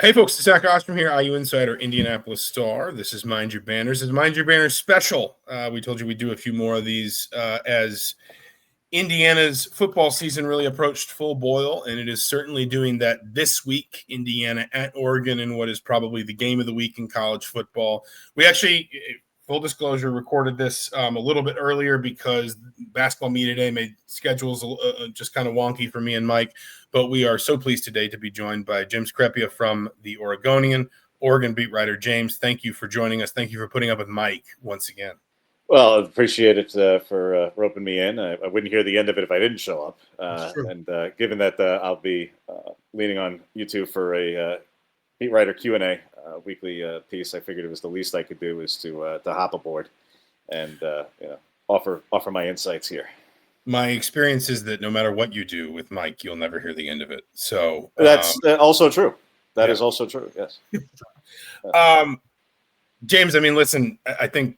Hey folks, it's Zach Ostrom here, IU Insider, Indianapolis Star. This is Mind Your Banners. It's Mind Your Banners special. We told you we'd do a few more of these as Indiana's football season really approached full boil, and it is certainly doing that this week. Indiana at Oregon in what is probably the game of the week in college football. We actually, full disclosure, recorded this a little bit earlier because basketball media day made schedules just kind of wonky for me and Mike. But we are so pleased today to be joined by James Crepea from the Oregonian, Oregon beat writer. James, thank you for joining us. Thank you for putting up with Mike once again. Well, I appreciate it for roping me in. I wouldn't hear the end of it if I didn't show up. And given that I'll be leaning on you two for a beat writer Q&A weekly piece, I figured it was the least I could do is to hop aboard and offer my insights here. My experience is that no matter what you do with Mike, you'll never hear the end of it. So that's also true. That is also true. Yes. James, I mean, listen, I think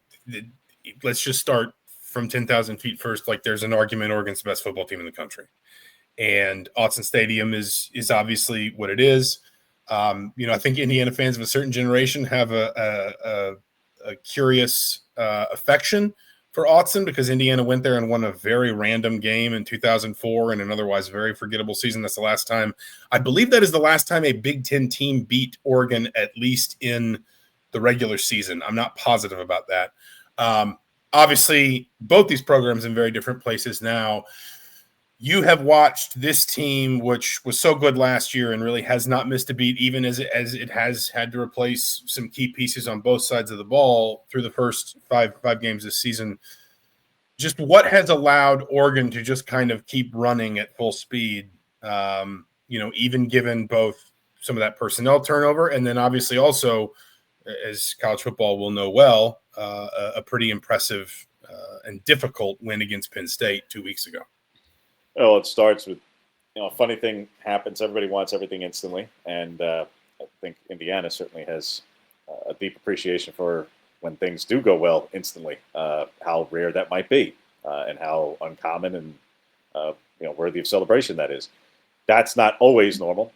let's just start from 10,000 feet first. Like, there's an argument Oregon's the best football team in the country, and Autzen Stadium is obviously what it is. I think Indiana fans of a certain generation have a curious affection for Autzen because Indiana went there and won a very random game in 2004 in an otherwise very forgettable season. That's the last time. I believe that is the last time a Big Ten team beat Oregon, at least in the regular season. I'm not positive about that. Obviously, both these programs in very different places now. You have watched this team, which was so good last year and really has not missed a beat, even as it has had to replace some key pieces on both sides of the ball through the first five games this season. Just what has allowed Oregon to just kind of keep running at full speed, even given both some of that personnel turnover and then obviously also, as college football will know well, a pretty impressive and difficult win against Penn State 2 weeks ago. Well, it starts with, a funny thing happens. Everybody wants everything instantly. And I think Indiana certainly has a deep appreciation for when things do go well instantly, how rare that might be and how uncommon and, worthy of celebration that is. That's not always normal.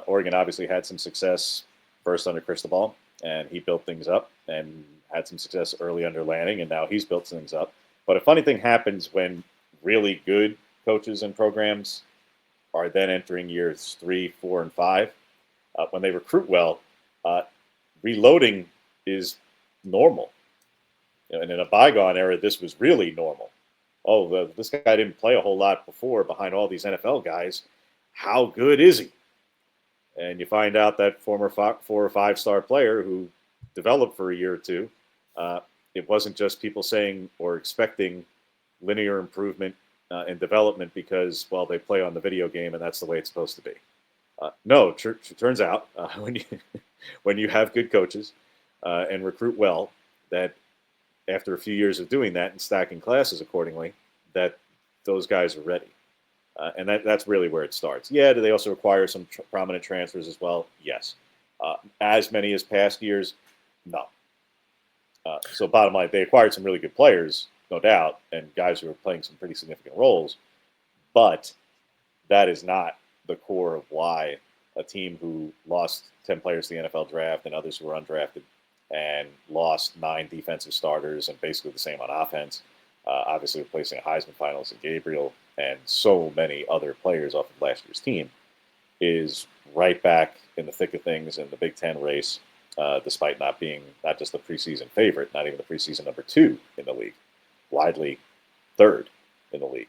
Oregon obviously had some success first under Cristobal, and he built things up and had some success early under Lanning, and now he's built things up. But a funny thing happens when really good coaches and programs are then entering years 3, 4, and 5. When they recruit well, reloading is normal. And in a bygone era, this was really normal. This guy didn't play a whole lot before behind all these NFL guys. How good is he? And you find out that former 4 or 5-star player who developed for a year or two, it wasn't just people saying or expecting linear improvement and development because, they play on the video game and that's the way it's supposed to be. No, turns out when you have good coaches and recruit well, that after a few years of doing that and stacking classes accordingly, that those guys are ready. And that's really where it starts. Yeah, do they also require some prominent transfers as well? Yes. As many as past years? No. So bottom line, they acquired some really good players, no doubt, and guys who are playing some pretty significant roles. But that is not the core of why a team who lost 10 players to the NFL draft and others who were undrafted and lost 9 defensive starters and basically the same on offense, obviously replacing a Heisman finalist in Gabriel and so many other players off of last year's team, is right back in the thick of things in the Big Ten race, despite not being not just the preseason favorite, not even the preseason number 2 in the league, widely 3rd in the league.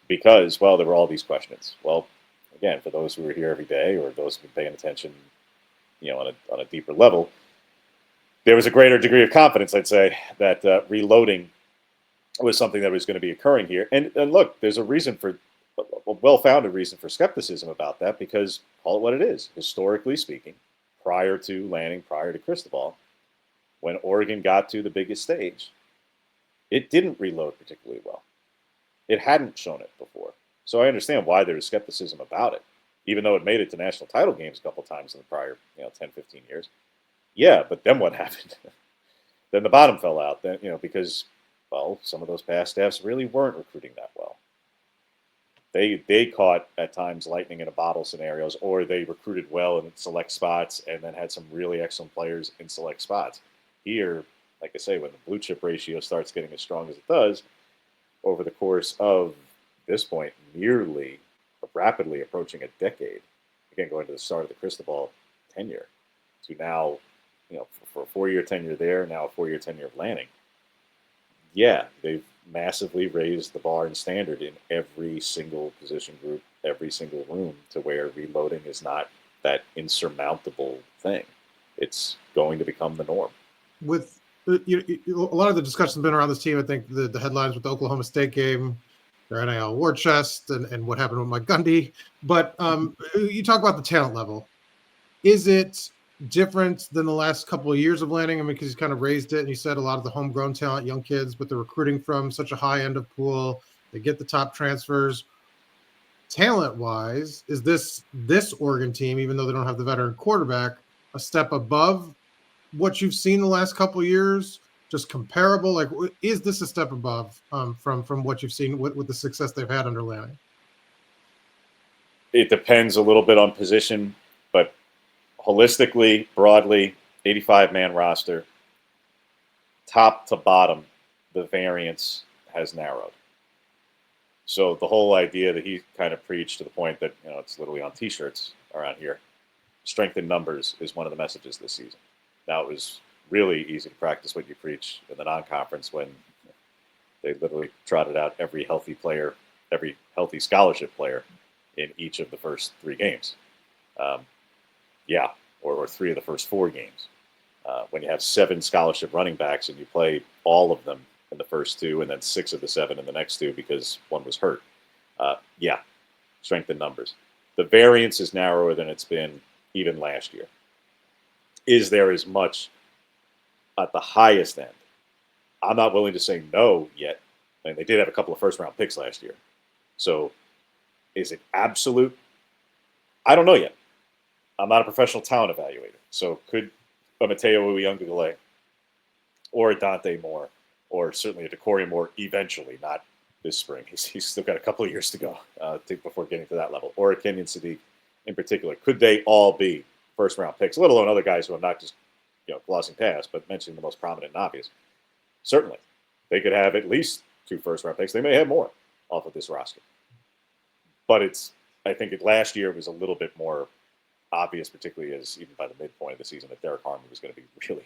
Because, there were all these questions. Well, again, for those who are here every day or those who've been paying attention, on a deeper level, there was a greater degree of confidence, I'd say, that reloading was something that was going to be occurring here. And look, there's a well-founded reason for skepticism about that because, call it what it is, historically speaking, prior to Lanning, prior to Cristobal, when Oregon got to the biggest stage, it didn't reload particularly well. It hadn't shown it before. So I understand why there's skepticism about it, even though it made it to national title games a couple times in the prior 10, 15 years. Yeah, but then what happened? Then the bottom fell out, then, because some of those past staffs really weren't recruiting that well. they caught at times lightning in a bottle scenarios, or they recruited well in select spots and then had some really excellent players in select spots. Here, like I say, when the blue chip ratio starts getting as strong as it does over the course of this point, nearly rapidly approaching a decade, again, going to the start of the Cristobal tenure to now, for a 4-year tenure there, now a 4-year tenure of Lanning. Yeah, they've massively raised the bar and standard in every single position group, every single room, to where reloading is not that insurmountable thing. It's going to become the norm. With a lot of the discussion has been around this team. I think the headlines with the Oklahoma State game, their NIL war chest, and what happened with Mike Gundy. But you talk about the talent level. Is it different than the last couple of years of Lanning? I mean, because he's kind of raised it, and you said a lot of the homegrown talent, young kids, but they're recruiting from such a high end of pool. They get the top transfers. Talent-wise, is this Oregon team, even though they don't have the veteran quarterback, a step above what you've seen the last couple of years? Just comparable? Like, is this a step above from what you've seen with the success they've had under Lanning? It depends a little bit on position, but holistically, broadly, 85-man roster, top to bottom, the variance has narrowed. So the whole idea that he kind of preached, to the point that it's literally on T-shirts around here, strength in numbers is one of the messages this season. Now, it was really easy to practice what you preach in the non-conference when they literally trotted out every healthy player, every healthy scholarship player in each of the first 3 games. Or 3 of the first 4 games. When you have 7 scholarship running backs and you play all of them in the first 2 and then 6 of the 7 in the next 2 because one was hurt. Strength in numbers. The variance is narrower than it's been even last year. Is there as much at the highest end? I'm not willing to say no yet. And they did have a couple of first-round picks last year. So is it absolute? I don't know yet. I'm not a professional talent evaluator. So could a Mateo Uyunglele or a Dante Moore, or certainly a Decory Moore eventually, not this spring. He's still got a couple of years to go before getting to that level. Or a Kenyon Sadiq in particular. Could they all be first-round picks, let alone other guys who I'm not just glossing past, but mentioning the most prominent and obvious? Certainly. They could have at least 2 first-round picks. They may have more off of this roster. But I think last year was a little bit more obvious, particularly as even by the midpoint of the season, that Derek Harmon was going to be really,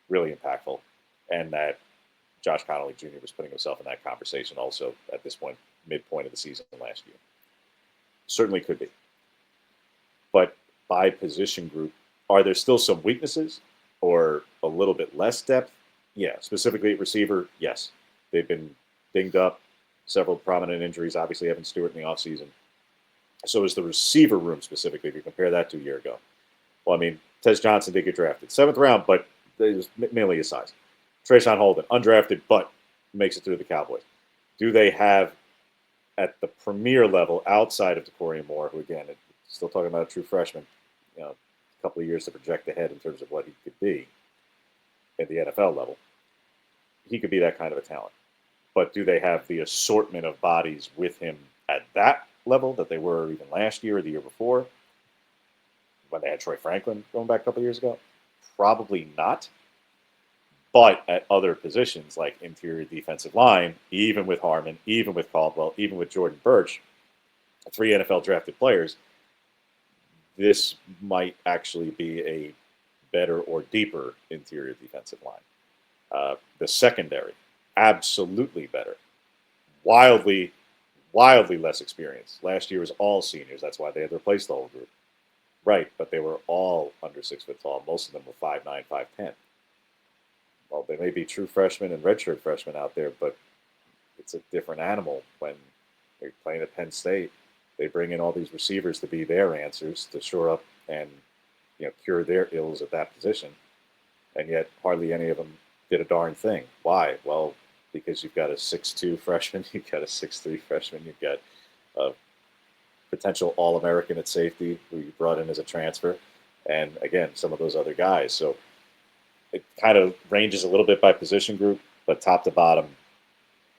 really impactful, and that Josh Connolly Jr. was putting himself in that conversation also at this point, midpoint of the season last year. Certainly could be. But by position group, are there still some weaknesses or a little bit less depth? Yeah. Specifically at receiver, yes. They've been dinged up, several prominent injuries, obviously Evan Stewart in the offseason. So is the receiver room specifically, if you compare that to a year ago. Well, I mean, Tez Johnson did get drafted. 7th round, but it was mainly his size. Trayshawn Holden, undrafted, but makes it through the Cowboys. Do they have, at the premier level, outside of Decory Moore, who, again, still talking about a true freshman, a couple of years to project ahead in terms of what he could be at the NFL level, he could be that kind of a talent. But do they have the assortment of bodies with him at that level that they were even last year or the year before, when they had Troy Franklin going back a couple of years ago? Probably not. But at other positions like interior defensive line, even with Harmon, even with Caldwell, even with Jordan Birch, 3 NFL drafted players, this might actually be a better or deeper interior defensive line. The secondary, absolutely better. Wildly less experience. Last year was all seniors. That's why they had to replace the whole group. Right, but they were all under 6 foot tall. Most of them were 5'9", 5'10". Well, they may be true freshmen and redshirt freshmen out there, but it's a different animal when they're playing at Penn State. They bring in all these receivers to be their answers, to shore up and cure their ills at that position. And yet hardly any of them did a darn thing. Why? Well, because you've got a 6'2" freshman, you've got a 6'3" freshman, you've got a potential All-American at safety who you brought in as a transfer, and again, some of those other guys. So it kind of ranges a little bit by position group, but top to bottom,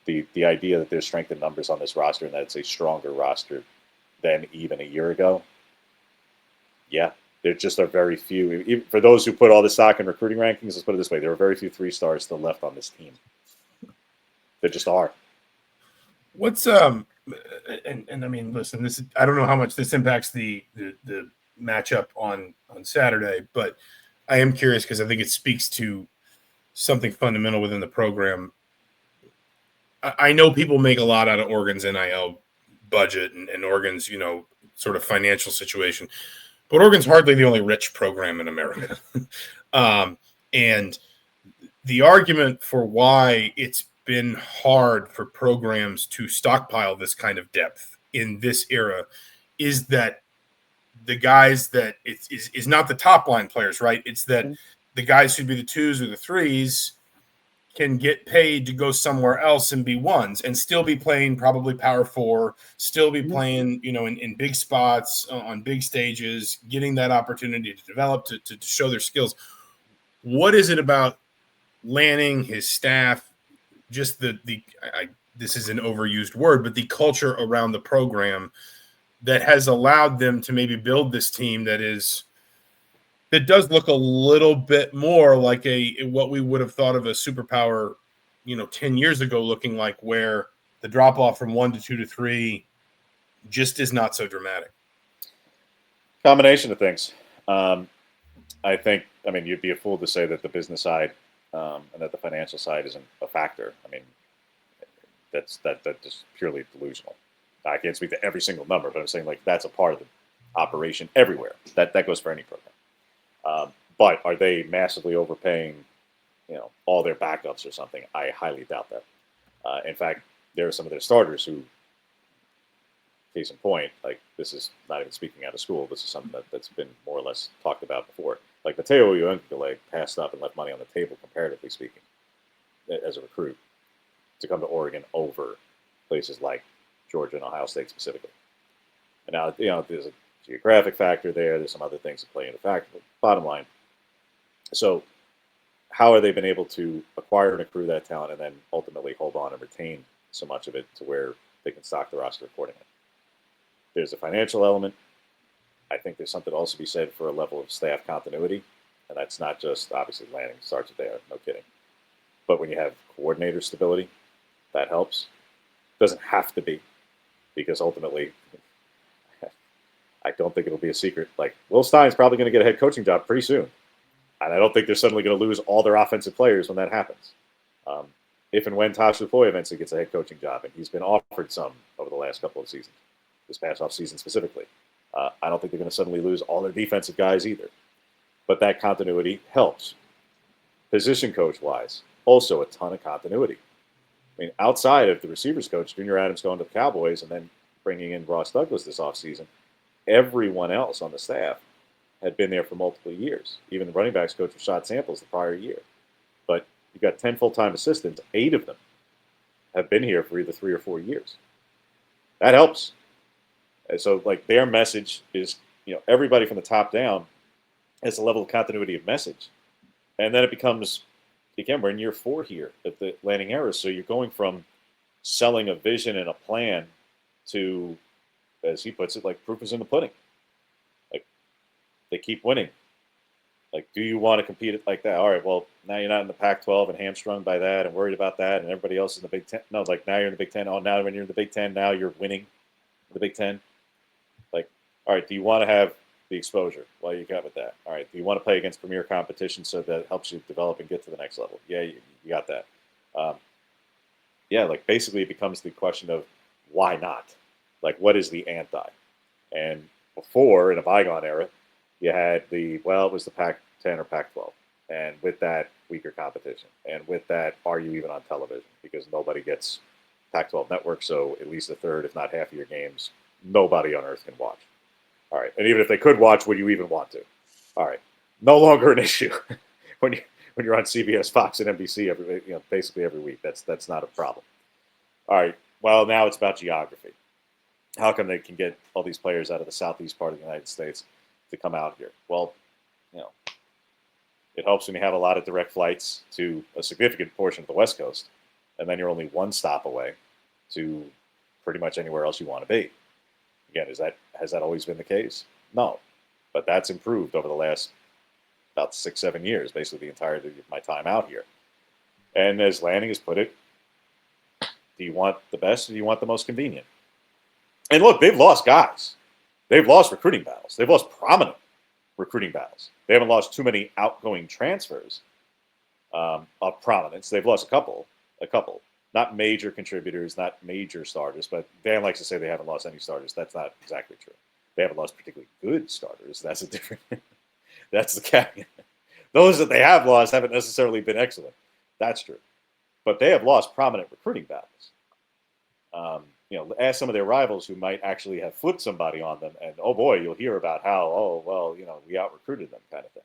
the idea that there's strength in numbers on this roster and that it's a stronger roster than even a year ago. Yeah, there just are very few. Even for those who put all the stock in recruiting rankings, let's put it this way: there are very few 3-stars still left on this team. There just are. What's and I mean, listen, this I don't know how much this impacts the matchup on Saturday, but I am curious because I think it speaks to something fundamental within the program. I know people make a lot out of Oregon's NIL budget and Oregon's, sort of financial situation, but Oregon's hardly the only rich program in America. And the argument for why it's been hard for programs to stockpile this kind of depth in this era is that the guys that is not the top line players, right? It's that the guys who'd be the 2s or the 3s can get paid to go somewhere else and be 1s and still be playing probably Power 4, still be playing, in big spots on big stages, getting that opportunity to develop, to show their skills. What is it about Lanning, his staff, just this is an overused word, but the culture around the program that has allowed them to maybe build this team that does look a little bit more like what we would have thought of a superpower, 10 years ago, looking like, where the drop off from 1 to 2 to 3 just is not so dramatic. Combination of things. You'd be a fool to say that the business side and that the financial side isn't a factor. I mean, that's just purely delusional. I can't speak to every single number, but I'm saying that's a part of the operation everywhere. That goes for any program. But are they massively overpaying, all their backups or something? I highly doubt that. In fact, there are some of their starters who, case in point, this is not even speaking out of school. This is something that's been more or less talked about before. Like Mateo Uiagalelei passed up and left money on the table, comparatively speaking, as a recruit, to come to Oregon over places like Georgia and Ohio State specifically. And now, there's a geographic factor there. There's some other things that play into factor. But bottom line, so how have they been able to acquire and accrue that talent and then ultimately hold on and retain so much of it to where they can stock the roster accordingly? There's a financial element. I think there's something to also be said for a level of staff continuity. And that's not just, obviously, Lanning starts with there, no kidding. But when you have coordinator stability, that helps. Doesn't have to be, because ultimately, I don't think it'll be a secret. Will Stein's probably going to get a head coaching job pretty soon. And I don't think they're suddenly going to lose all their offensive players when that happens. If and when Tosh Lupoi eventually gets a head coaching job, and he's been offered some over the last couple of seasons, this past off season specifically, I don't think they're going to suddenly lose all their defensive guys either. But that continuity helps. Position coach-wise, also a ton of continuity. I mean, outside of the receivers coach, Junior Adams going to the Cowboys and then bringing in Ross Douglas this offseason, everyone else on the staff had been there for multiple years. Even the running backs coach, Rashad Samples, the prior year. But you've got 10 full-time assistants. 8 of them have been here for either 3 or 4 years. That helps. And so, their message is, everybody from the top down has a level of continuity of message. And then it becomes, again, we're in year 4 here at the Lanning era. So you're going from selling a vision and a plan to, as he puts it, proof is in the pudding. They keep winning. Do you want to compete it like that? All right, well, now you're not in the Pac-12 and hamstrung by that and worried about that, and everybody else is in the Big Ten. No, now you're in the Big Ten. Oh, now when you're in the Big Ten, now you're winning the Big Ten. All right, do you want to have the exposure? Well, you got with that. All right, do you want to play against premier competition so that it helps you develop and get to the next level? Yeah, you got that. Basically it becomes the question of why not? What is the anti? And before, in a bygone era, you had it was the Pac-10 or Pac-12. And with that, weaker competition. And with that, are you even on television? Because nobody gets Pac-12 network, so at least a third, if not half of your games, nobody on earth can watch. All right, and even if they could watch, would you even want to? All right, no longer an issue when you're on CBS, Fox, and NBC basically every week. That's not a problem. All right, well, now it's about geography. How come they can get all these players out of the southeast part of the United States to come out here? Well, it helps when you have a lot of direct flights to a significant portion of the West Coast. and then you're only one stop away to pretty much anywhere else you want to be. Again, has that always been the case? No, but that's improved over the last about 6-7 years, basically the entirety of my time out here. And as Lanning has put it, do you want the best or do you want the most convenient? And look, they've lost guys. They've lost recruiting battles. They've lost prominent recruiting battles. They haven't lost too many outgoing transfers of prominence. They've lost a couple. Not major contributors, not major starters, but Dan likes to say they haven't lost any starters. That's not exactly true. They haven't lost particularly good starters. That's a different, that's the caveat. Those that they have lost haven't necessarily been excellent. That's true. But they have lost prominent recruiting battles. Ask some of their rivals who might actually have flipped somebody on them, and oh boy, you'll hear about how, we out-recruited them kind of thing.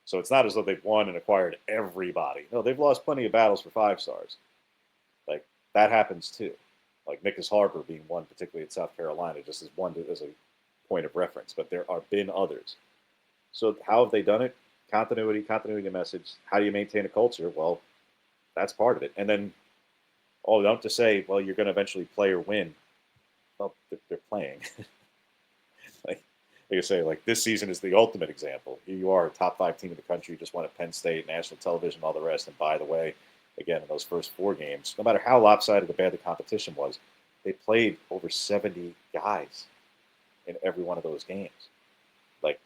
So it's not as though they've won and acquired everybody. No, they've lost plenty of battles for 5 stars. Like, that happens too. Like Nickus Harbor being one, particularly at South Carolina, just as one as a point of reference. But there have been others. So how have they done it? Continuity of message. How do you maintain a culture? Well, that's part of it. And then, don't just say, well, you're going to eventually play or win. Well, they're playing. like I say, like this season is the ultimate example. Here you are, a top 5 team in the country, just won at Penn State, national television, all the rest. And by the way, again, in those first 4 games, no matter how lopsided or bad the competition was, they played over 70 guys in every one of those games. Like,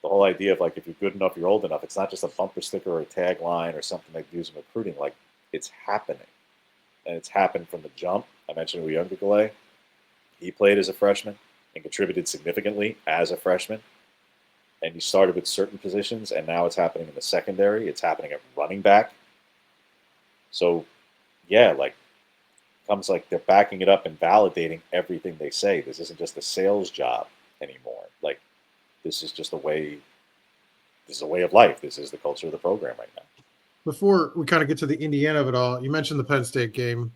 the whole idea of, like, if you're good enough, you're old enough. It's not just a bumper sticker or a tagline or something they use in recruiting. Like, it's happening. And it's happened from the jump. I mentioned Uyunglele. He played as a freshman and contributed significantly as a freshman. And he started with certain positions, and now it's happening in the secondary. It's happening at running back. So, yeah, like, comes like they're backing it up and validating everything they say. This isn't just a sales job anymore. Like, this is just a way of life. This is the culture of the program right now. Before we kind of get to the Indiana of it all, you mentioned the Penn State game,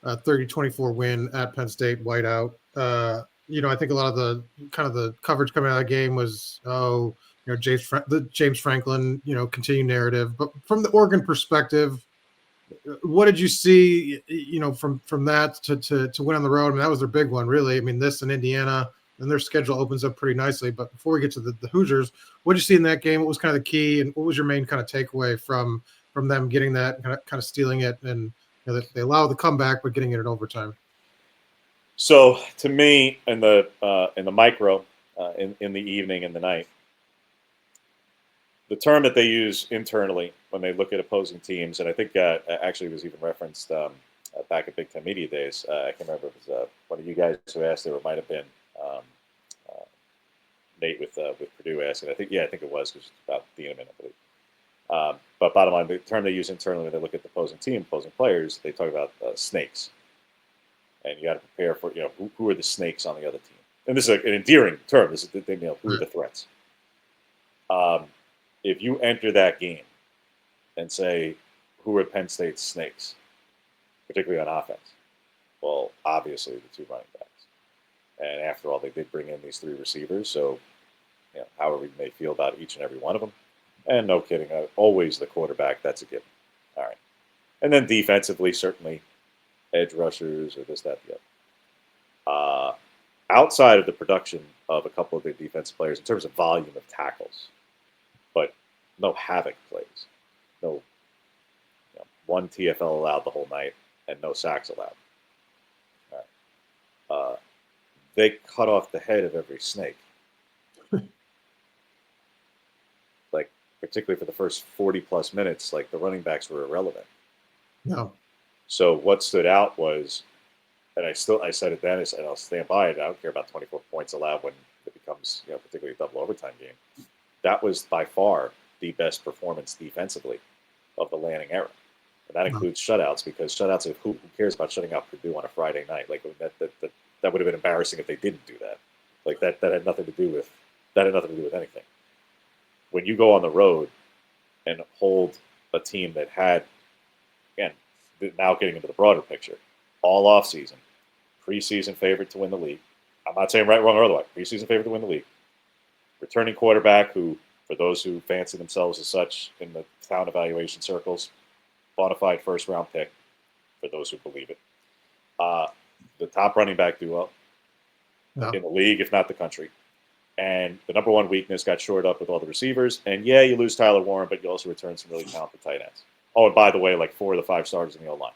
30-24 win at Penn State, whiteout. I think a lot of the coverage coming out of the game was, the James Franklin, continued narrative. But from the Oregon perspective, what did you see, from that to win on the road? I mean, that was their big one, really. I mean, this and Indiana, and their schedule opens up pretty nicely. But before we get to the Hoosiers, what did you see in that game? What was kind of the key, and what was your main kind of takeaway from them getting that, kind of stealing it, and they allow the comeback, but getting it in overtime? So to me, in the micro, in the evening and the night, the term that they use internally when they look at opposing teams, and I think actually it was even referenced back at Big Ten Media Days. I can't remember if it was one of you guys who asked it, or it might have been Nate with Purdue asking. I think it was, because it's about the end, I believe. But bottom line, the term they use internally when they look at the opposing team, opposing players, they talk about snakes. And you got to prepare for, who are the snakes on the other team. And this is an endearing term. This is who are the threats. If you enter that game and say, who are Penn State's snakes, particularly on offense? Well, obviously the 2 running backs. And after all, they did bring in these 3 receivers. So, however you may feel about each and every one of them. And no kidding, always the quarterback, that's a given. All right. And then defensively, certainly edge rushers or this, that, the other. Outside of the production of a couple of the defensive players in terms of volume of tackles, but no havoc plays. No, 1 TFL allowed the whole night and no sacks allowed. All right. They cut off the head of every snake. Like, particularly for the first 40-plus minutes, like, the running backs were irrelevant. No. So what stood out was, and I said it then, and I'll stand by it, I don't care about 24 points allowed when it becomes, particularly a double overtime game. That was by far the best performance defensively of the Lanning era. And that includes shutouts, because shutouts, who cares about shutting out Purdue on a Friday night? Like, that would have been embarrassing if they didn't do that. Like, that had nothing to do with anything. When you go on the road and hold a team that had, again, now getting into the broader picture, all offseason, preseason favorite to win the league. I'm not saying right, wrong, or otherwise. Preseason favorite to win the league. Returning quarterback who, for those who fancy themselves as such in the town evaluation circles, bona fide first-round pick. for those who believe it. The top running back duo in the league, if not the country. And the number one weakness got shored up with all the receivers. And yeah, you lose Tyler Warren, but you also return some really talented tight ends. Oh, and by the way, like 4 of the 5 starters in the O-line.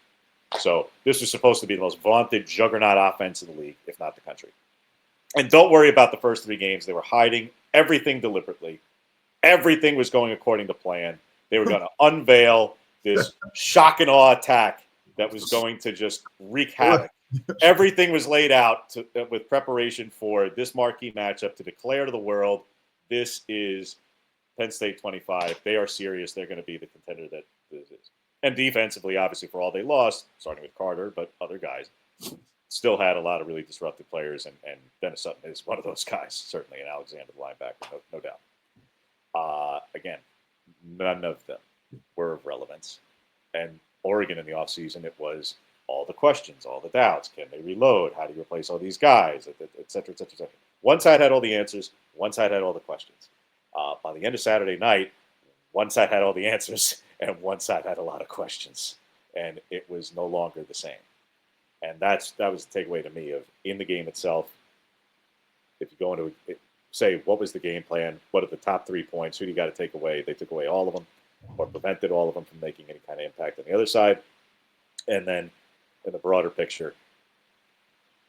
So this was supposed to be the most vaunted juggernaut offense in the league, if not the country. And don't worry about the first 3 games. They were hiding everything deliberately. Everything was going according to plan. They were going to unveil this shock and awe attack that was going to just wreak havoc. Everything was laid out with preparation for this marquee matchup to declare to the world, this is Penn State 25. They are serious. They're going to be the contender that this is. And defensively, obviously, for all they lost, starting with Carter, but other guys, still had a lot of really disruptive players. And Dennis Sutton is one of those guys, certainly, and Alexander, the linebacker, no doubt. Again, none of them were of relevance. And Oregon in the offseason, it was all the questions, all the doubts. Can they reload? How do you replace all these guys? Et cetera, et cetera, et cetera. One side had all the answers. One side had all the questions. By the end of Saturday night, one side had all the answers, and one side had a lot of questions. And it was no longer the same. And that was the takeaway to me of in the game itself. If you go into say, what was the game plan? What are the top 3 points? Who do you got to take away? They took away all of them or prevented all of them from making any kind of impact on the other side. And then in the broader picture,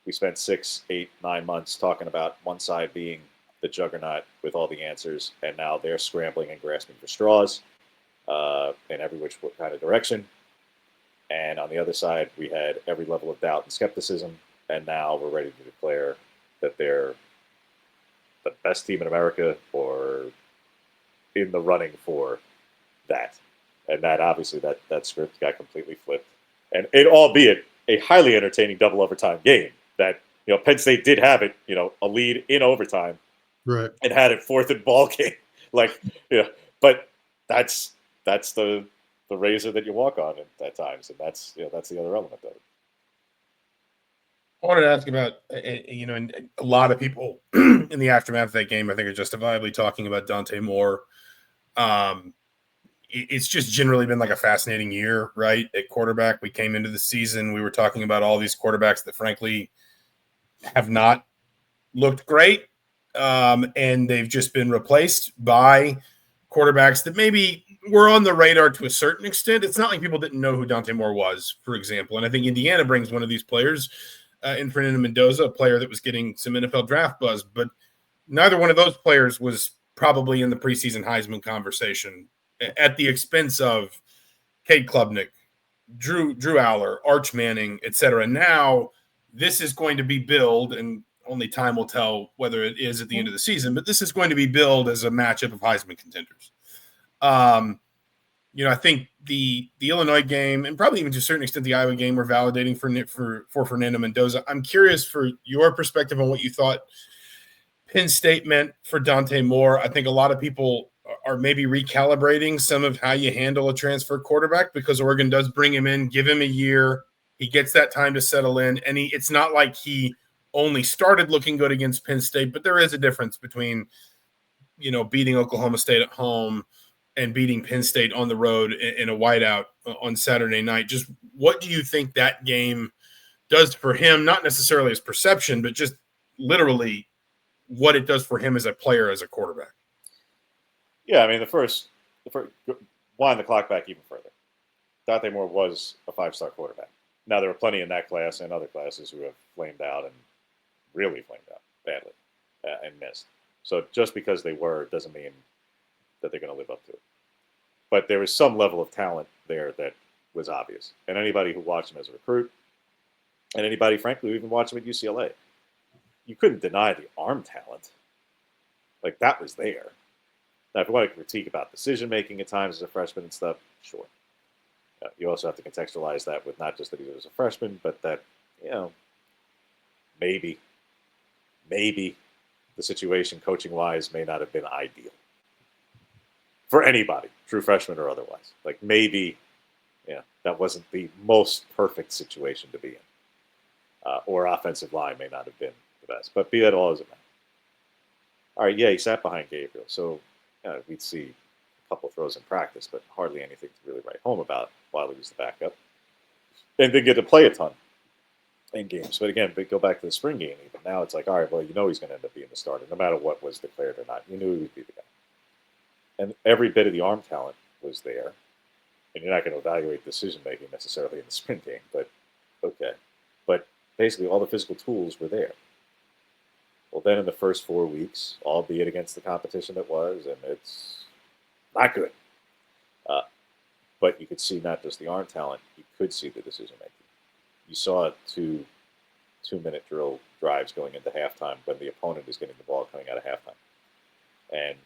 we spent 6, 8, 9 months talking about one side being the juggernaut with all the answers, and now they're scrambling and grasping for straws in every which kind of direction. And on the other side, we had every level of doubt and skepticism, and now we're ready to declare that they're the best team in America or in the running for that. And that obviously that script got completely flipped. And it, albeit a highly entertaining double overtime game, that Penn State did have it, a lead in overtime, right, and had it 4th and ball game, But that's the razor that you walk on at times, and that's the other element of it. I wanted to ask about, and a lot of people in the aftermath of that game, I think, are justifiably talking about Dante Moore. It's just generally been like a fascinating year, right? At quarterback, we came into the season, we were talking about all these quarterbacks that frankly have not looked great. And they've just been replaced by quarterbacks that maybe were on the radar to a certain extent. It's not like people didn't know who Dante Moore was, for example. And I think Indiana brings one of these players in Fernando Mendoza, a player that was getting some NFL draft buzz, but neither one of those players was probably in the preseason Heisman conversation at the expense of Cade Klubnik, Drew Aller, Arch Manning, et cetera. Now this is going to be billed, and only time will tell whether it is at the end of the season, but this is going to be billed as a matchup of Heisman contenders. I think the Illinois game, and probably even to a certain extent the Iowa game, were validating for Fernando Mendoza. I'm curious for your perspective on what you thought Penn State meant for Dante Moore. I think a lot of people are maybe recalibrating some of how you handle a transfer quarterback, because Oregon does bring him in, give him a year. He gets that time to settle in, and it's not like he only started looking good against Penn State, but there is a difference between, beating Oklahoma State at home and beating Penn State on the road in a whiteout on Saturday night. Just what do you think that game does for him? Not necessarily his perception, but just literally what it does for him as a player, as a quarterback. Yeah, I mean, the first wind the clock back even further. Dante Moore was a 5-star quarterback. Now, there were plenty in that class and other classes who have flamed out and really flamed out badly and missed. So just because they were doesn't mean that they're going to live up to it. But there was some level of talent there that was obvious. And anybody who watched him as a recruit, and anybody, frankly, who even watched him at UCLA, you couldn't deny the arm talent. Like, that was there. Now, if you want to critique about decision-making at times as a freshman and stuff, sure. You also have to contextualize that with not just that he was a freshman, but that, maybe the situation coaching-wise may not have been ideal for anybody, true freshman or otherwise. Like, maybe, that wasn't the most perfect situation to be in. Or offensive line may not have been the best. But be that all as it may. All right, yeah, he sat behind Gabriel. So we'd see a couple throws in practice, but hardly anything to really write home about while he was the backup. and they get to play a ton in games. But again, go back to the spring game. Even now, it's like, all right, well, he's going to end up being the starter, no matter what was declared or not. You knew he would be the guy, and every bit of the arm talent was there. And you're not going to evaluate decision making necessarily in the sprint game, but okay. But basically, all the physical tools were there. Well, then in the first 4 weeks, albeit against the competition that was, and it's not good. But you could see not just the arm talent, you could see the decision making. You saw two-minute drill drives going into halftime when the opponent is getting the ball coming out of halftime. And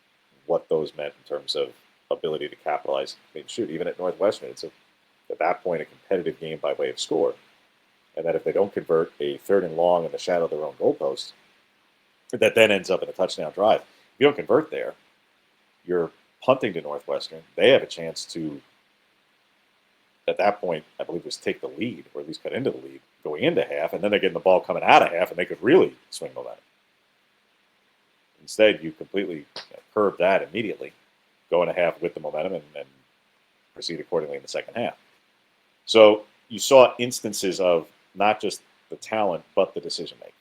what those meant in terms of ability to capitalize. I mean, shoot, even at Northwestern, it's at that point a competitive game by way of score. And that if they don't convert a 3rd and long in the shadow of their own goalpost, that then ends up in a touchdown drive. If you don't convert there, you're punting to Northwestern. They have a chance to, at that point, I believe, was take the lead, or at least cut into the lead, going into half, and then they're getting the ball coming out of half, and they could really swing momentum. Instead, you completely curb that immediately, go into half with the momentum, and proceed accordingly in the second half. So you saw instances of not just the talent, but the decision-making.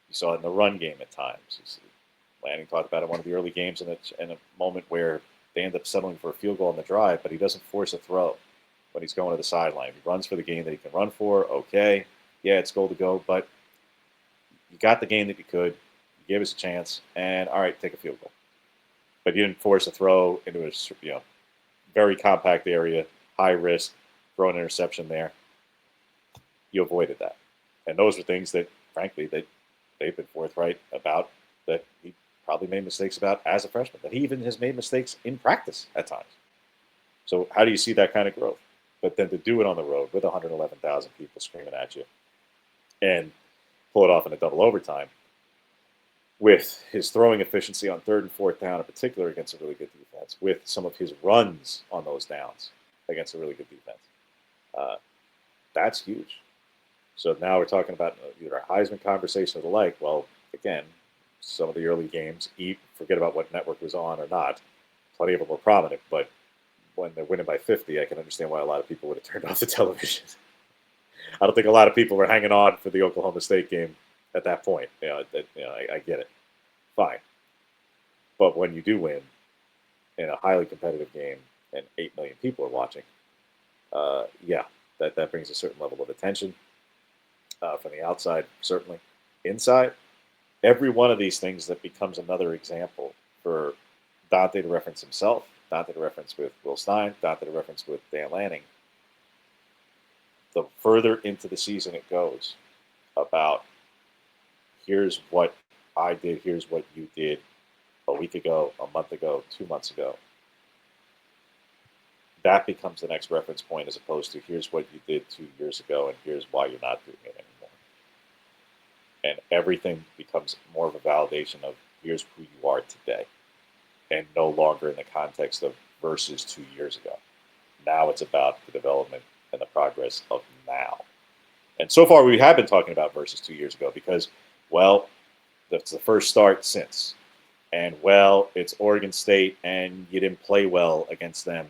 You saw it in the run game at times. Lanning talked about it in one of the early games in a moment where they end up settling for a field goal on the drive, but he doesn't force a throw when he's going to the sideline. He runs for the game that he can run for. Okay, yeah, it's goal to go, but you got the game that you could. You gave us a chance, and all right, take a field goal. But you didn't force a throw into a very compact area, high risk, throw an interception there. You avoided that. And those were things that, frankly, they've been forthright about, that he probably made mistakes about as a freshman, that he even has made mistakes in practice at times. So how do you see that kind of growth? But then to do it on the road with 111,000 people screaming at you and pull it off in a double overtime with his throwing efficiency on 3rd and 4th down in particular against a really good defense, with some of his runs on those downs against a really good defense. That's huge. So now we're talking about either a Heisman conversation or the like. Well, again, some of the early games, forget about what network was on or not. Plenty of them were prominent, but when they're winning by 50, I can understand why a lot of people would have turned off the television. I don't think a lot of people were hanging on for the Oklahoma State game at that point. I get it. Fine. But when you do win in a highly competitive game and 8 million people are watching, that brings a certain level of attention from the outside, certainly. Inside, every one of these things that becomes another example for Dante to reference himself, Dante to reference with Will Stein, Dante to reference with Dan Lanning. The further into the season it goes about, here's what I did, here's what you did a week ago, a month ago, 2 months ago. That becomes the next reference point, as opposed to here's what you did 2 years ago and here's why you're not doing it anymore. And everything becomes more of a validation of here's who you are today, and no longer in the context of versus 2 years ago. Now it's about the development and the progress of now. And so far we have been talking about versus 2 years ago because, well, that's the first start since. And, well, it's Oregon State and you didn't play well against them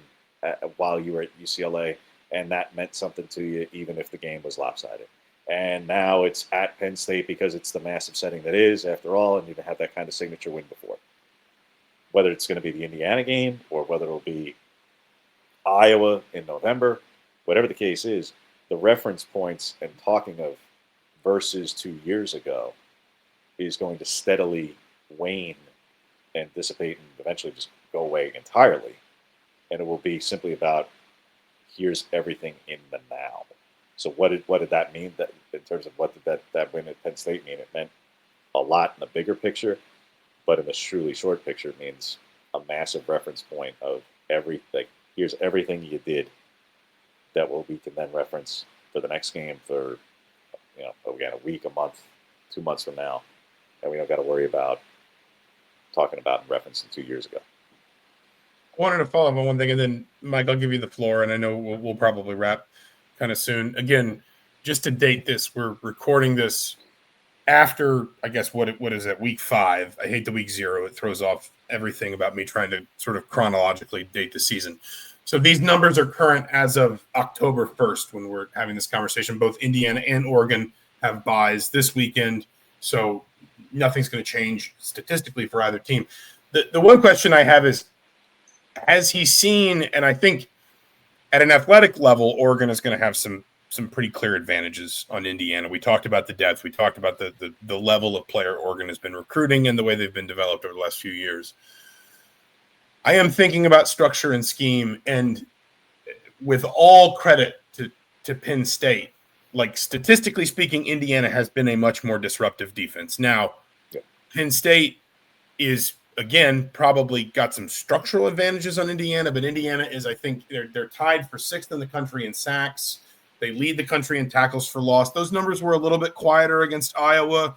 while you were at UCLA, and that meant something to you even if the game was lopsided. And now it's at Penn State because it's the massive setting that is, after all, and you have that kind of signature win before. Whether it's going to be the Indiana game or whether it'll be Iowa in November, whatever the case is, the reference points and talking of versus 2 years ago is going to steadily wane and dissipate and eventually just go away entirely. And it will be simply about here's everything in the now. So what did that mean? That in terms of what did that win at Penn State mean? It meant a lot in the bigger picture, but in the truly short picture, it means a massive reference point of everything. Here's everything you did that we can then reference for the next game for, again, a week, a month, 2 months from now, and we don't got to worry about talking about and referencing 2 years ago. I wanted to follow up on one thing, and then, Mike, I'll give you the floor, and I know we'll probably wrap kind of soon. Again, just to date this, we're recording this after, I guess, what is it, week 5. I hate the week 0. It throws off everything about me trying to sort of chronologically date the season. So these numbers are current as of October 1st when we're having this conversation. Both Indiana and Oregon have buys this weekend, so nothing's going to change statistically for either team. The one question I have is, has he seen, and I think at an athletic level, Oregon is going to have some pretty clear advantages on Indiana. We talked about the depth. We talked about the level of player Oregon has been recruiting and the way they've been developed over the last few years. I am thinking about structure and scheme, and with all credit to Penn State, like statistically speaking, Indiana has been a much more disruptive defense. Now, Penn State is, again, probably got some structural advantages on Indiana, but Indiana is, I think, they're tied for 6th in the country in sacks. They lead the country in tackles for loss. Those numbers were a little bit quieter against Iowa.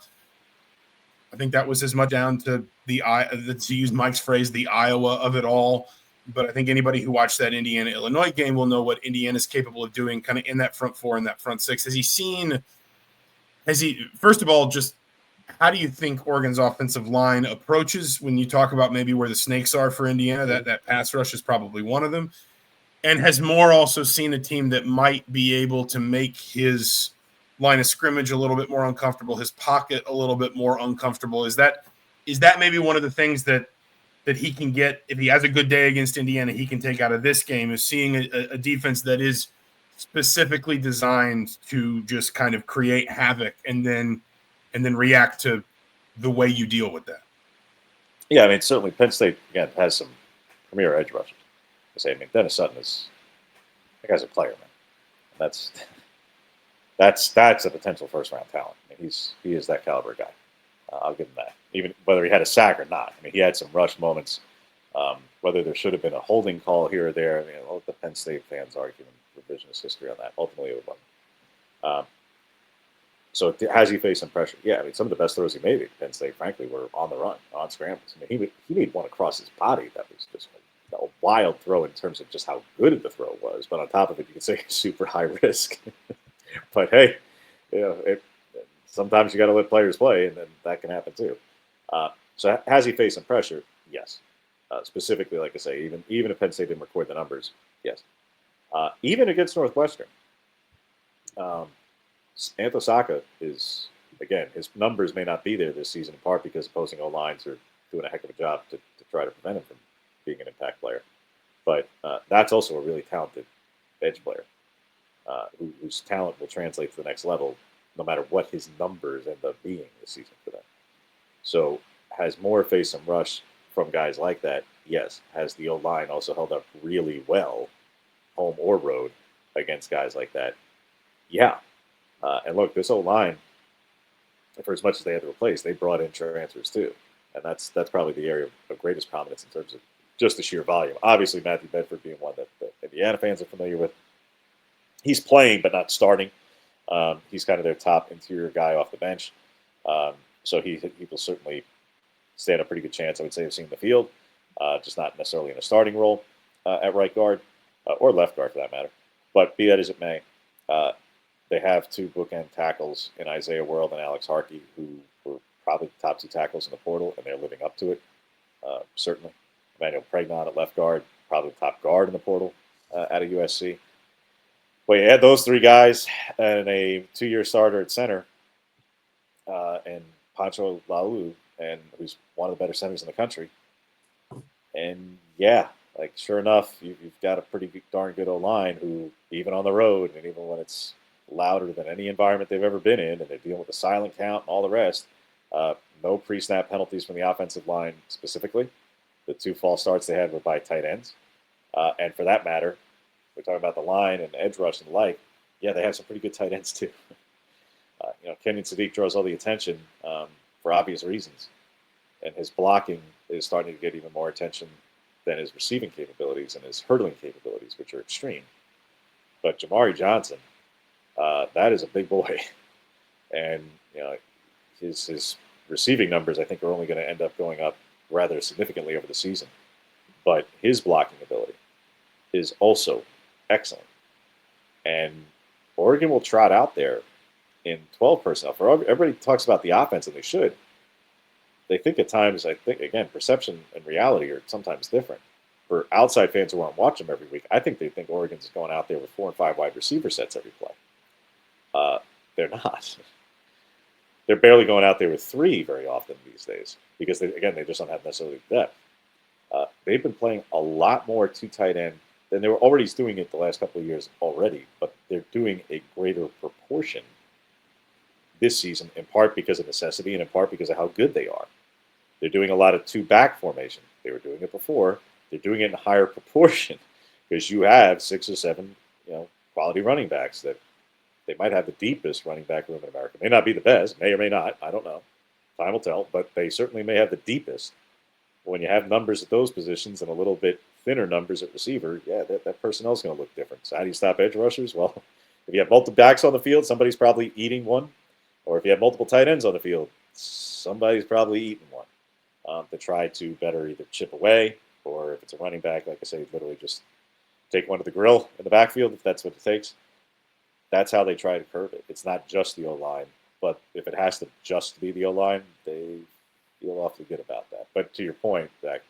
I think that was as much down to to use Mike's phrase, the Iowa of it all. But I think anybody who watched that Indiana-Illinois game will know what Indiana's capable of doing kind of in that front four and that front six. First of all, just how do you think Oregon's offensive line approaches when you talk about maybe where the snakes are for Indiana? That pass rush is probably one of them. And has Moore also seen a team that might be able to make his line of scrimmage a little bit more uncomfortable, his pocket a little bit more uncomfortable? Is that maybe one of the things that he can get, if he has a good day against Indiana, he can take out of this game, is seeing a defense that is specifically designed to just kind of create havoc and then react to the way you deal with that? Yeah, I mean, certainly Penn State, again, has some premier edge rushers. I mean, Dennis Sutton that guy's a player, man. That's a potential first-round talent. I mean, he is that caliber guy. I'll give him that. Even whether he had a sack or not. I mean, he had some rush moments. Whether there should have been a holding call here or there, I mean, I'll let the Penn State fans argue revisionist history on that. Ultimately, it wasn't. So has he faced some pressure? Yeah, I mean, some of the best throws he made at Penn State, frankly, were on the run, on scrambles. I mean, he made one across his body that was just a wild throw in terms of just how good the throw was. But on top of it, you could say super high risk. But hey, sometimes you got to let players play, and then that can happen too. So has he faced some pressure? Yes. Specifically, like I say, even if Penn State didn't record the numbers, yes. Even against Northwestern, Antosaka is, again, his numbers may not be there this season, in part because opposing O-lines are doing a heck of a job to try to prevent him from being an impact player. But that's also a really talented edge player whose talent will translate to the next level no matter what his numbers end up being this season for them. So has Moore faced some rush from guys like that? Yes. Has the O-line also held up really well, home or road, against guys like that? Yeah. And look, this O-line, for as much as they had to replace, they brought in transfers too. And that's probably the area of greatest prominence in terms of just the sheer volume. Obviously, Matthew Bedford being one that Indiana fans are familiar with. He's playing, but not starting. He's kind of their top interior guy off the bench. So he will certainly stand a pretty good chance, I would say, of seeing the field, just not necessarily in a starting role at right guard or left guard for that matter. But be that as it may, they have two bookend tackles in Isaiah World and Alex Harkey, who were probably the top two tackles in the portal, and they're living up to it, certainly. Emmanuel Pregnon at left guard, probably the top guard in the portal out of USC. But you add those three guys and a 2-year starter at center, and Pancho Laulu, and who's one of the better centers in the country. And yeah, like sure enough, you've got a pretty darn good O-line who, even on the road, and even when it's louder than any environment they've ever been in, and they're dealing with the silent count and all the rest, no pre-snap penalties from the offensive line specifically. The 2 false starts they had were by tight ends. And for that matter, we're talking about the line and edge rush and the like. Yeah, they have some pretty good tight ends too. Kenyon Sadiq draws all the attention for obvious reasons. And his blocking is starting to get even more attention than his receiving capabilities and his hurdling capabilities, which are extreme. But Jamari Johnson, that is a big boy. And his receiving numbers, I think, are only going to end up going up rather significantly over the season. But his blocking ability is also excellent. And Oregon will trot out there in 12 personnel. Everybody talks about the offense, and they should. They think at times, I think, again, perception and reality are sometimes different. for outside fans who aren't watching them every week, I think they think Oregon's going out there with 4 and 5 wide receiver sets every play. They're not. They're barely going out there with 3 very often these days because, they just don't have necessarily depth. They've been playing a lot more 2 tight end than they were already doing it the last couple of years already, but they're doing a greater proportion this season, in part because of necessity and in part because of how good they are. They're doing a lot of 2-back formation. They were doing it before. They're doing it in higher proportion because you have 6 or 7, quality running backs that they might have the deepest running back room in America. May not be the best, may or may not. I don't know. Time will tell, but they certainly may have the deepest. When you have numbers at those positions and a little bit thinner numbers at receiver, that personnel is going to look different. So how do you stop edge rushers? Well, if you have multiple backs on the field, somebody's probably eating one. Or if you have multiple tight ends on the field, somebody's probably eating one. To try to better either chip away, or if it's a running back, like I say, literally just take one to the grill in the backfield if that's what it takes. That's how they try to curb it. It's not just the O-line, but if it has to just be the O-line, they feel awfully good about that. But to your point, Zach,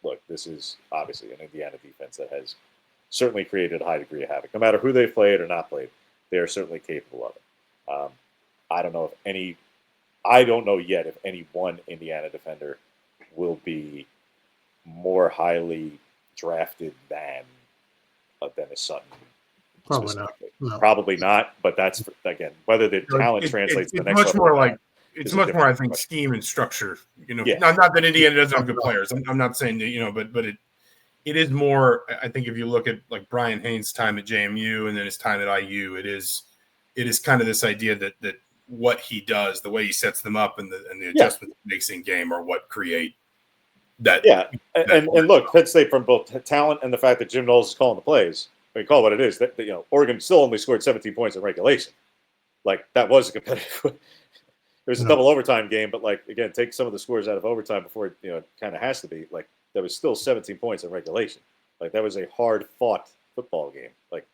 look, this is obviously an Indiana defense that has certainly created a high degree of havoc. No matter who they've played or not played, they are certainly capable of it. I don't know yet if any one Indiana defender will be more highly drafted than a Sutton. Probably not. No. Probably not, but that's, again, whether the talent translates to the next much level. More like it's much more, I think, scheme and structure. Not that Indiana doesn't have good players. I'm not saying that, but it is more. I think if you look at like Brian Haynes' time at JMU and then his time at IU, it is kind of this idea that what he does, the way he sets them up, and the adjustments he makes in game are what create that. Yeah, and look, Penn State, from both talent and the fact that Jim Knowles is calling the plays. I mean, call it what it is. That Oregon still only scored 17 points in regulation. Like, that was a competitive. It was a double overtime game, but like, again, take some of the scores out of overtime before it kind of has to be. Like, there was still 17 points in regulation. Like, that was a hard fought football game. Like,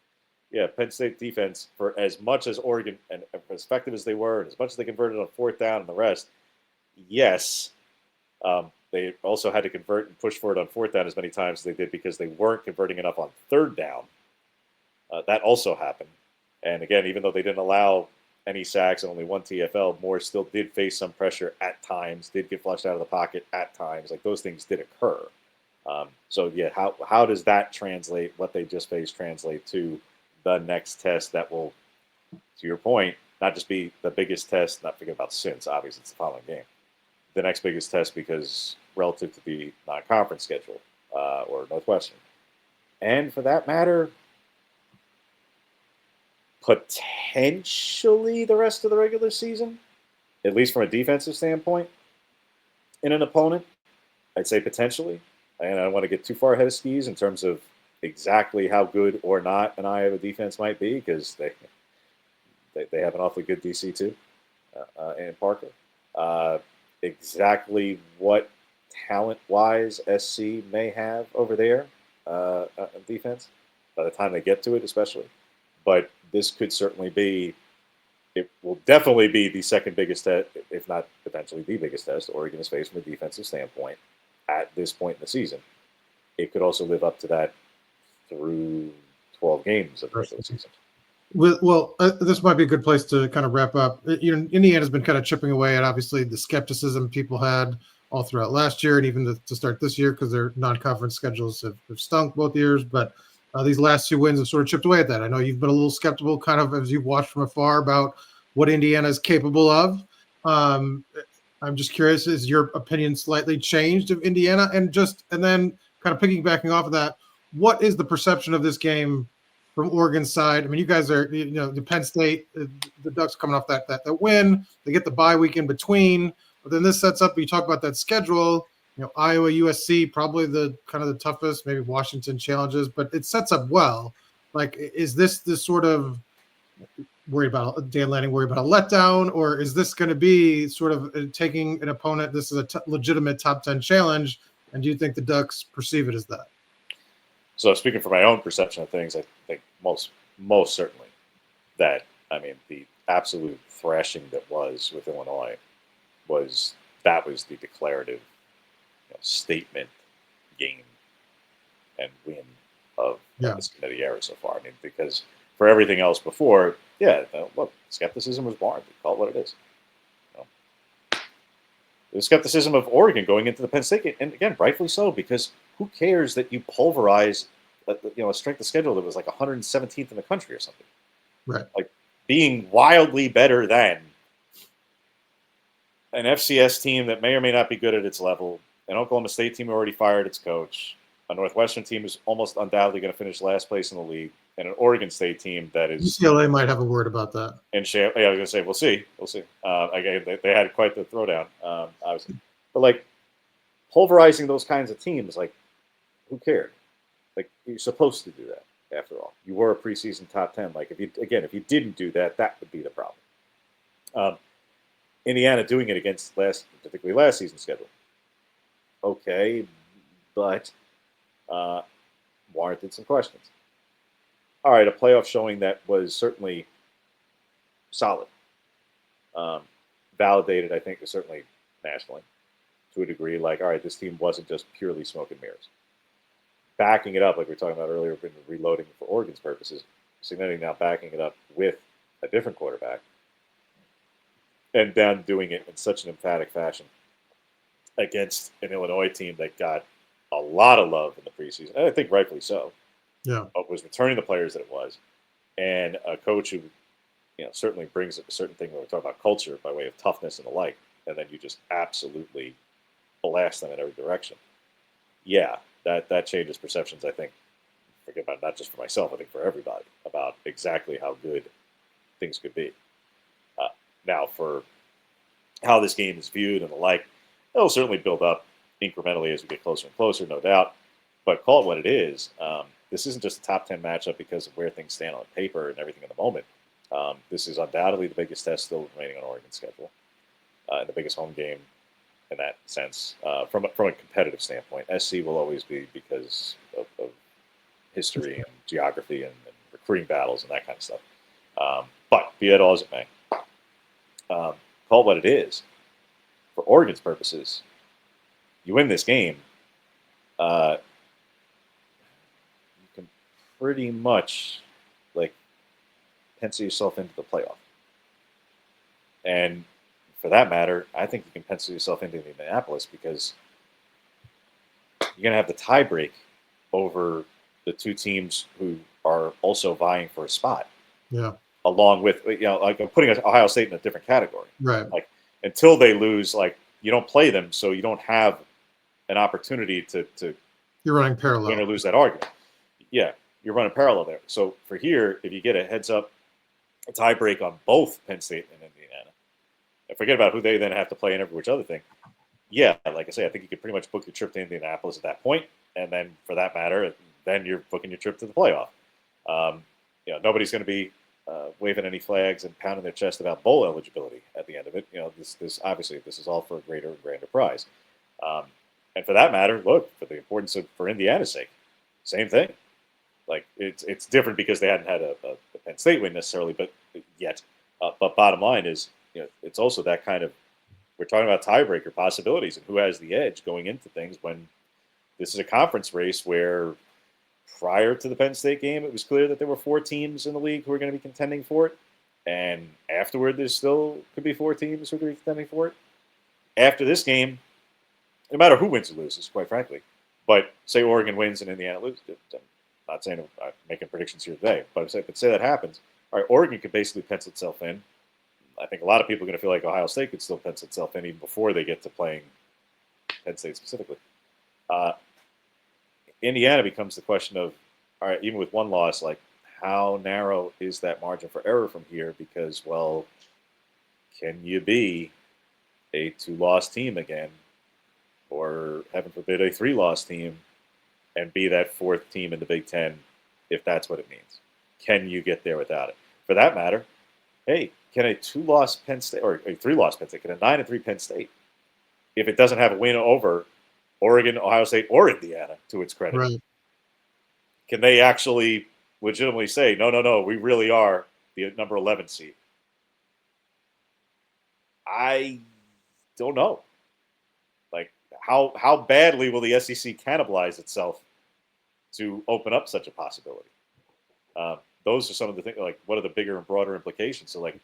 yeah, Penn State defense, for as much as Oregon and as effective as they were, and as much as they converted on 4th down and the rest, yes, they also had to convert and push for it on 4th down as many times as they did because they weren't converting enough on 3rd down. That also happened. And again, even though they didn't allow any sacks and only 1 TFL, Moore still did face some pressure at times, did get flushed out of the pocket at times. Like, those things did occur. So, yeah, how does that translate, what they just faced, translate to the next test that will, to your point, not just be the biggest test, not thinking about since, obviously it's the following game. The next biggest test because relative to the non-conference schedule or Northwestern. And for that matter, potentially the rest of the regular season, at least from a defensive standpoint, in an opponent. I'd say potentially. And I don't want to get too far ahead of skis in terms of exactly how good or not an Iowa defense might be, because they have an awfully good DC too, in Parker. Exactly what talent-wise SC may have over there defense by the time they get to it, especially. But this could certainly be, it will definitely be the second biggest test, if not potentially the biggest test Oregon has faced from a defensive standpoint at this point in the season. It could also live up to that through 12 games of the regular season. Well, this might be a good place to kind of wrap up. Indiana's been kind of chipping away at, obviously, the skepticism people had all throughout last year and even to start this year, because their non-conference schedules have stunk both years. But these last 2 wins have sort of chipped away at that. I know you've been a little skeptical, kind of as you've watched from afar, about what Indiana is capable of. I'm just curious, is your opinion slightly changed of Indiana? And then kind of piggybacking off of that, what is the perception of this game from Oregon's side? I mean, you guys are, the Penn State, the Ducks coming off that win. They get the bye week in between. But then this sets up, you talk about that schedule, Iowa, USC, probably the kind of the toughest, maybe Washington challenges, but it sets up well. Like, is this sort of worried about Dan Lanning, worried about a letdown, or is this going to be sort of taking an opponent? This is a legitimate top 10 challenge. And do you think the Ducks perceive it as that? So speaking from my own perception of things, I think most certainly that, the absolute thrashing that was with Illinois was the declarative statement game and win of Yeah. this committee era so far. I mean, because for everything else before, look, skepticism was warranted. Call it what it is. The skepticism of Oregon going into the Penn State game, and again, rightfully so, because who cares that you pulverize a strength of schedule that was like 117th in the country or something. Right. Like being wildly better than an FCS team that may or may not be good at its level, an Oklahoma State team who already fired its coach, a Northwestern team who's almost undoubtedly going to finish last place in the league, and an Oregon State team that is UCLA might have a word about that. And I was going to say, we'll see. Again, they had quite the throwdown, obviously. But like pulverizing those kinds of teams, like who cared? Like you're supposed to do that. After all, you were a preseason top 10. Like if you didn't do that, that would be the problem. Indiana doing it against particularly last season's schedule. Okay, but warranted some questions. All right, a playoff showing that was certainly solid. Validated, I think, certainly nationally to a degree. Like, all right, this team wasn't just purely smoke and mirrors. Backing it up, like we were talking about earlier, been reloading for Oregon's purposes, significantly now backing it up with a different quarterback, and then doing it in such an emphatic fashion against an Illinois team that got a lot of love in the preseason, and I think rightfully so. Yeah, But was returning the players that it was, and a coach who, certainly brings a certain thing when we talk about culture by way of toughness and the like, and then you just absolutely blast them in every direction. Yeah, that changes perceptions, I think. Forget about not just for myself, I think for everybody, about exactly how good things could be. Now, for how this game is viewed and the like, it'll certainly build up incrementally as we get closer and closer, no doubt. But call it what it is. This isn't just a top 10 matchup because of where things stand on paper and everything in the moment. This is undoubtedly the biggest test still remaining on Oregon's schedule, and the biggest home game in that sense. From a competitive standpoint, SC will always be because of history and geography and recruiting battles and that kind of stuff. But be it all as it may, call it what it is. For Oregon's purposes, you win this game, you can pretty much pencil yourself into the playoff. And for that matter, I think you can pencil yourself into Indianapolis because you're going to have the tie break over the two teams who are also vying for a spot. Yeah. Along with, like I'm putting Ohio State in a different category. Right. Like until they lose, you don't play them, so you don't have an opportunity to You're running parallel. win or lose that argument. Yeah, you're running parallel there. So for here, if you get a heads up, a tie break on both Penn State and Indiana, and forget about who they then have to play in every which other thing. Yeah, like I say, I think you could pretty much book your trip to Indianapolis at that point, and then for that matter, then you're booking your trip to the playoff. Nobody's going to be waving any flags and pounding their chest about bowl eligibility at the end of it. This obviously this is all for a greater and grander prize. And for that matter, look, for the importance for Indiana's sake, same thing. Like it's different because they hadn't had a Penn State win necessarily, but yet. But bottom line is, it's also that kind of, we're talking about tiebreaker possibilities and who has the edge going into things when this is a conference race where prior to the Penn State game, it was clear that there were 4 teams in the league who were going to be contending for it. And afterward, there still could be 4 teams who are going to be contending for it. After this game, no matter who wins or loses, quite frankly, but say Oregon wins and Indiana loses, I'm not saying I'm making predictions here today, but say that happens. All right, Oregon could basically pencil itself in. I think a lot of people are going to feel like Ohio State could still pencil itself in even before they get to playing Penn State specifically. Indiana becomes the question of, all right, even with one loss, like how narrow is that margin for error from here? Because, well, can you be a 2-loss team again, or heaven forbid a 3-loss team, and be that 4th team in the Big Ten if that's what it means? Can you get there without it? For that matter, hey, can a 2-loss Penn State or a 3-loss Penn State, can a 9-3 Penn State, if it doesn't have a win over Oregon, Ohio State, or Indiana, to its credit, Right. Can they actually legitimately say, no, we really are the number 11 seed? I don't know. Like, how badly will the SEC cannibalize itself to open up such a possibility. Those are some of the things, like what are the bigger and broader implications? So like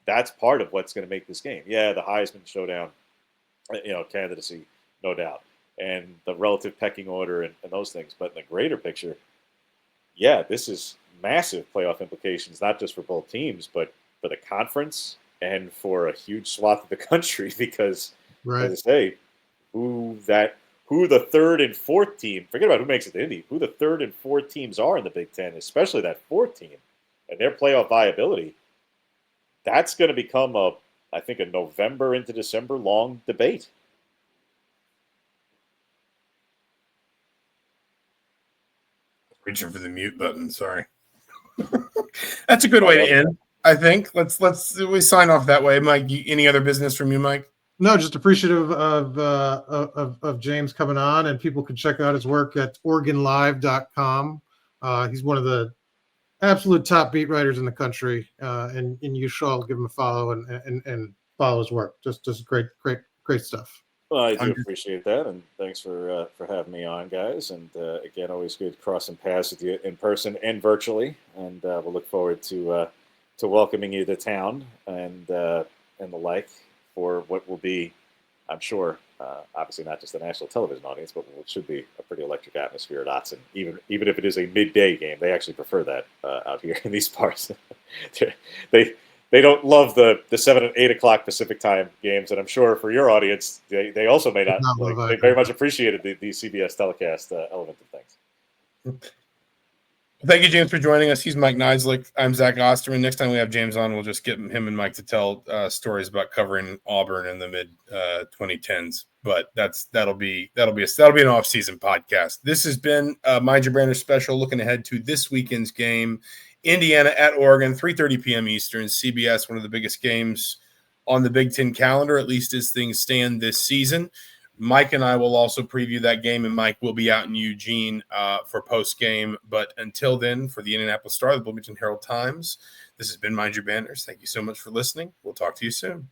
that's part of what's going to make this game. Yeah, the Heisman showdown, candidacy, no doubt, and the relative pecking order and those things. But in the greater picture, yeah, this is massive playoff implications, not just for both teams, but for the conference and for a huge swath of the country. Because, as I say, who the third and fourth team, forget about who makes it to Indy, who the third and fourth teams are in the Big Ten, especially that fourth team and their playoff viability, that's going to become I think a November into December long debate. Reaching for the mute button. Sorry. That's a good way to end, I think. We sign off that way. Mike, any other business from you, Mike? No, just appreciative of James coming on, and people can check out his work at OregonLive.com. He's one of the absolute top beat writers in the country, and you should all give him a follow and follow his work. Just great stuff. Well, I do appreciate that, and thanks for having me on, guys. And again, always good crossing paths with you in person and virtually. And we'll look forward to welcoming you to town and the like for what will be, I'm sure, obviously not just a national television audience, but what should be a pretty electric atmosphere at Autzen. Even if it is a midday game, they actually prefer that out here in these parts. They don't love the 7 and 8 o'clock Pacific time games, and I'm sure for your audience, they also may not. They very much appreciated the CBS telecast element of things. Thank you, James, for joining us. He's Mike Niziolek. I'm Zach Osterman. Next time we have James on, we'll just get him and Mike to tell stories about covering Auburn in the mid 2010s. But that'll be an off-season podcast. This has been Mind Your Branders special, looking ahead to this weekend's game. Indiana at Oregon, 3:30 p.m. Eastern. CBS, one of the biggest games on the Big Ten calendar, at least as things stand this season. Mike and I will also preview that game, and Mike will be out in Eugene for post-game. But until then, for the Indianapolis Star, the Bloomington Herald Times, this has been Mind Your Banners. Thank you so much for listening. We'll talk to you soon.